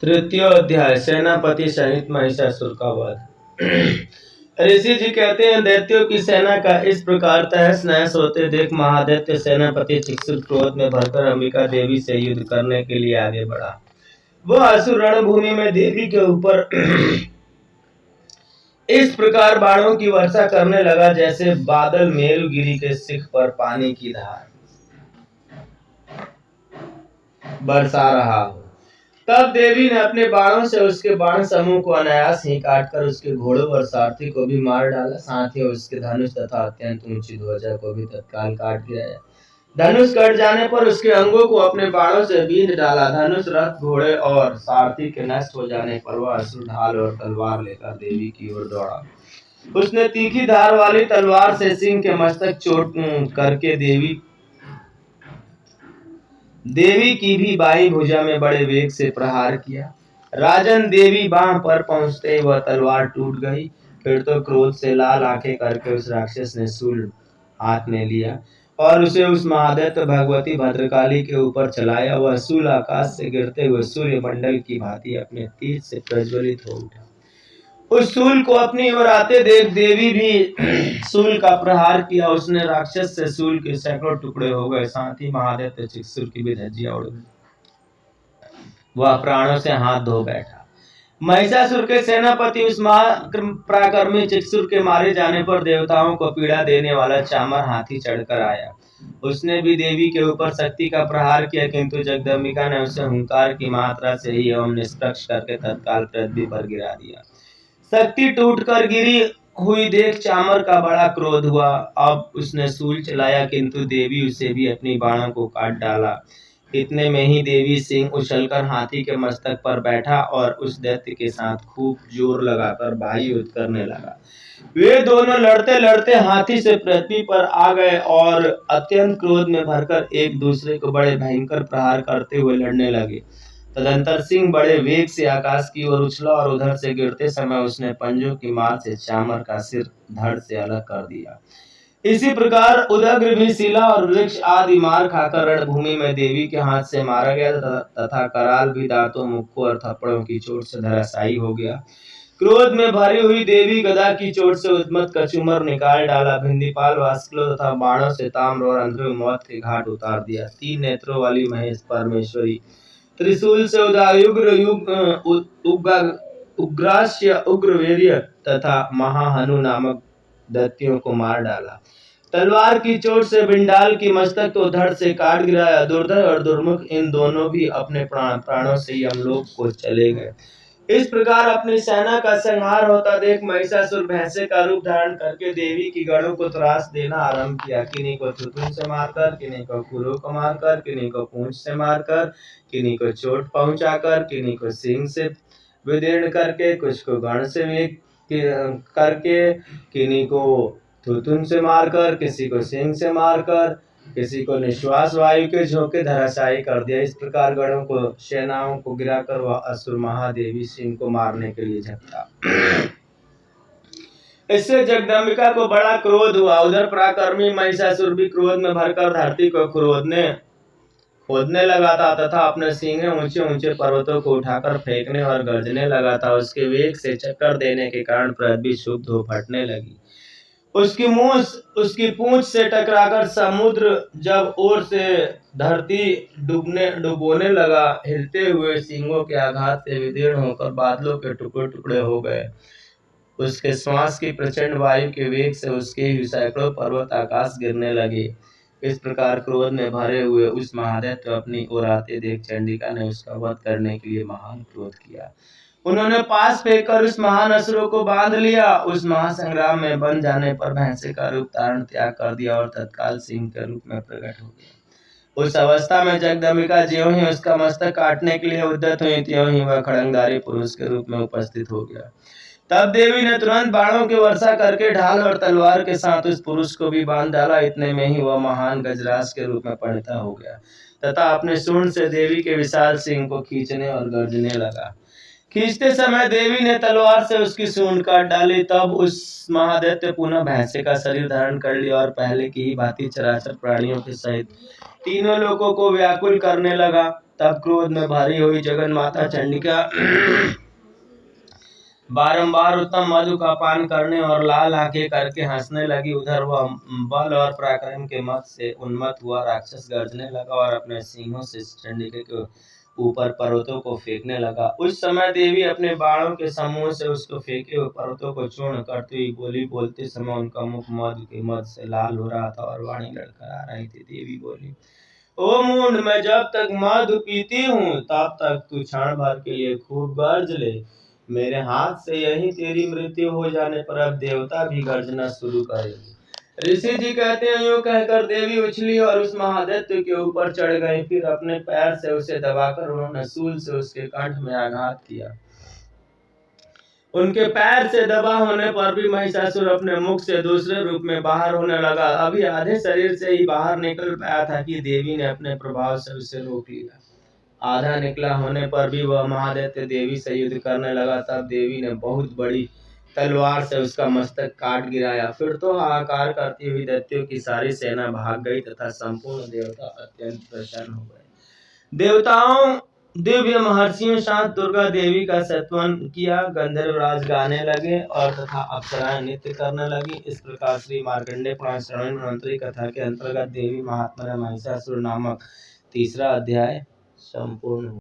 तृतीय अध्याय सेनापति सहित महिषासुर का वध। ऋषि जी कहते हैं, दैत्यों की सेना का इस प्रकार तहस नहस होते देख महादैत्य सेनापति चिक्षुर क्रोध में भरकर अंबिका देवी से युद्ध करने के लिए आगे बढ़ा। वह असुर रणभूमि में देवी के ऊपर इस प्रकार बाणों की वर्षा करने लगा जैसे बादल मेरुगिरी के शिख पर पानी की धार बरसा रहा हो। तब देवी ने अपने बाणों से उसके बाण समूह को अनायास ही काटकर उसके घोड़ों और सारथी को भी मार डाला। साथ ही उसके धनुष तथा अत्यंत ऊंची ध्वजा को भी तत्काल काट गिराया। धनुष कट जाने पर उसके अंगों को अपने बाणों से बींध डाला। धनुष, रथ, घोड़े और सारथी के नष्ट हो जाने पर वह असुर ढाल और तलवार लेकर देवी की ओर दौड़ा। उसने तीखी धार वाली तलवार से सिंह के मस्तक चोट करके देवी की भी बाई भुजा में बड़े वेग से प्रहार किया। राजन, देवी बाह पर पहुंचते वह तलवार टूट गई। फिर तो क्रोध से लाल आंखें करके उस राक्षस ने शूल हाथ में लिया और उसे उस महादैत्य भगवती भद्रकाली के ऊपर चलाया। वह शूल आकाश से गिरते हुए सूर्य मंडल की भांति अपने तीर से प्रज्वलित हो उठा। उस शूल को अपनी ओर आते देख देवी भी शूल का प्रहार किया। उसने राक्षस से शूल के सैकड़ों टुकड़े हो गए। साथ ही महादैत्य चिक्षुर की भी धज्जियां उड़ गई। वह प्राणों से हाथ धो बैठा। महिषासुर के सेनापति उस महापराक्रमी चिक्षुर के मारे जाने पर देवताओं को पीड़ा देने वाला चामर हाथी चढ़कर आया। उसने भी देवी के ऊपर शक्ति का प्रहार किया, किंतु जगदम्बिका ने उसे हुंकार की मात्रा से ही एवं निष्प्रक्ष करके तत्काल पृथ्वी पर गिरा दिया। शक्ति टूटकर गिरी हुई देख चामर का बड़ा क्रोध हुआ। अब उसने शूल चलाया, किंतु देवी उसे भी अपनी बाणों को काट डाला। इतने में ही देवी सिंह उछलकर हाथी के मस्तक पर बैठा और उस दैत्य के साथ खूब जोर लगाकर बाही युद्ध करने लगा। वे दोनों लड़ते लड़ते हाथी से पृथ्वी पर आ गए और अत्यंत क्रोध में भरकर एक दूसरे को बड़े भयंकर प्रहार करते हुए लड़ने लगे। तदंतर सिंह बड़े वेग से आकाश की ओर उछला और उधर से गिरते समय उसने पंजों की मार से चामर का सिर धड़ से अलग कर दिया। इसी प्रकार उदग्र भी शिला और वृक्ष आदि मार खाकर रणभूमि में देवी के हाथ से मारा गया तथा कराल भी दांतों, मुक्कों और थप्पड़ों की चोट से धराशायी हो गया। क्रोध में भरी हुई देवी गदा की चोट से उद्मत कचुमर निकाल डाला। भिंदीपाल वास्कलों तथा बाणों से ताम्र और अंधेर मौत के घाट उतार दिया। 3 नेत्रों वाली महेश परमेश्वरी त्रिशूल से उग्रास्य, उग्रवीर्य तथा महाहनु नामक दैत्यों को मार डाला। तलवार की चोट से बिंडाल की मस्तक को धड़ से काट गिराया। दुर्धर और दुर्मुख इन दोनों भी अपने प्राणों से यमलोक को चले गए। इस प्रकार अपनी सेना का संहार होता देख महिषासुर भैंसे का रूप धारण करके देवी की गणों को त्रास देना आरंभ किया। किन्हीं को थुथुन से मारकर, किन्हीं को खुरों को मारकर, किन्हीं को पूंछ से मारकर, किन्हीं को चोट पहुंचाकर, किन्हीं को सींग से विदीर्ण करके, कुछ को गण से वेग करके, किन्हीं को थुथुन से मारकर, किसी को सींग से मारकर, किसी को निश्वास वायु के झोंके धराशायी कर दिया। इस प्रकार गणों को, सेनाओं को गिराकर वह असुर महादेवी सिंह को मारने के लिए झपटा। इससे जगदम्बिका को बड़ा क्रोध हुआ। उधर पराक्रमी महिषासुर भी क्रोध में भरकर धरती को खोदने लगा था तथा अपने सींगे ऊंचे ऊंचे पर्वतों को उठाकर फेंकने और गर्जने लगा था। उसके वेग से चक्कर देने के कारण पृथ्वी क्षुब्ध हो फटने लगी। उसकी पूंछ से टकराकर समुद्र जब ओर से धरती डुबोने लगा। हिलते हुए सींगों के आघात से विदीर्ण होकर बादलों के टुकड़े टुकड़े हो गए। उसके श्वास की प्रचंड वायु के वेग से उसके ही सैकड़ों पर्वत आकाश गिरने लगे। इस प्रकार क्रोध में भरे हुए उस महादैत्य अपनी ओर आते देख चंडिका ने उसका वध करने के लिए महान क्रोध किया। उन्होंने पास फेंककर उस महान असुर को बांध लिया। उस महासंग्राम में बन जाने पर भैंसे का रूप धारण त्याग कर दिया और तत्काल सिंह के रूप में प्रकट हो गया। उस अवस्था में जगदम्बिका ज्यों ही उसका मस्तक काटने के लिए उद्यत हुई, त्यों ही वह खड़ंगधारी पुरुष के रूप में उपस्थित हो गया। तब देवी ने तुरंत बाणों की वर्षा करके ढाल और तलवार के साथ उस पुरुष को भी बांध डाला। इतने में ही वह महान गजराज के रूप में परिणत हो गया तथा अपने सूंड से देवी के विशाल सिंह को खींचने और गर्जने लगा। खींचते समय देवी ने तलवार से उसकी सूंड काट डाली। तब उस महादैत्य पुनः भैंसे का शरीर धारण कर लिया और पहले की ही भांति चराचर प्राणियों के सहित तीनों लोगों को व्याकुल करने लगा। तब क्रोध में भरी हुई जगन माता चंडिका बारंबार उत्तम मधु का पान करने और लाल आंखें करके हंसने लगी। उधर वह बल और पराक्रम के मद से उन्मत्त हुआ राक्षस गर्जने लगा और अपने सिंहों से चंडिका के ऊपर पर्वतों को फेंकने लगा। उस समय देवी अपने बाणों के समूह से उसको फेंके हुए पर्वतों को चूर्ण करती हुई बोली। बोलते समय उनका मुख मधु के मद से लाल हो रहा था और वाणी लड़खड़ा रही थी। देवी बोली, ओ मूंड, मैं जब तक मधु पीती हूँ तब तक तू क्षण भर के लिए खूब गर्ज ले। मेरे हाथ से यही तेरी मृत्यु हो जाने पर अब देवता भी गर्जना शुरू करेंगे। ऋषि जी कहते हैं, यूं कहकर देवी उछली और उस महादैत्य के ऊपर चढ़ गई। फिर अपने पैर से उसे दबाकर उन्होंने शूल से उसके कंठ में आघात किया। उनके पैर से दबा होने पर भी महिषासुर अपने मुख से दूसरे रूप में बाहर होने लगा। अभी आधे शरीर से ही बाहर निकल पाया था कि देवी ने अपने प्रभाव से उसे रोक लिया। आधा निकला होने पर भी वह महादैत्य देवी से युद्ध करने लगा। तब देवी ने बहुत बड़ी तलवार से उसका मस्तक काट गिराया। फिर तो हाहाकार करती हुई दैत्यों की सारी सेना भाग गई तथा संपूर्ण देवता अत्यंत प्रसन्न हो गए। देवताओं दिव्य महर्षियों साथ दुर्गा देवी का सत्वन किया। गंधर्वराज गाने लगे और तथा अप्सराएं नृत्य करने लगी। इस प्रकार श्री मार्कंडेय पुराण श्रवण मंत्री कथा के अंतर्गत देवी महात्म्य महिषासुर नामक तीसरा अध्याय संपूर्ण हुआ।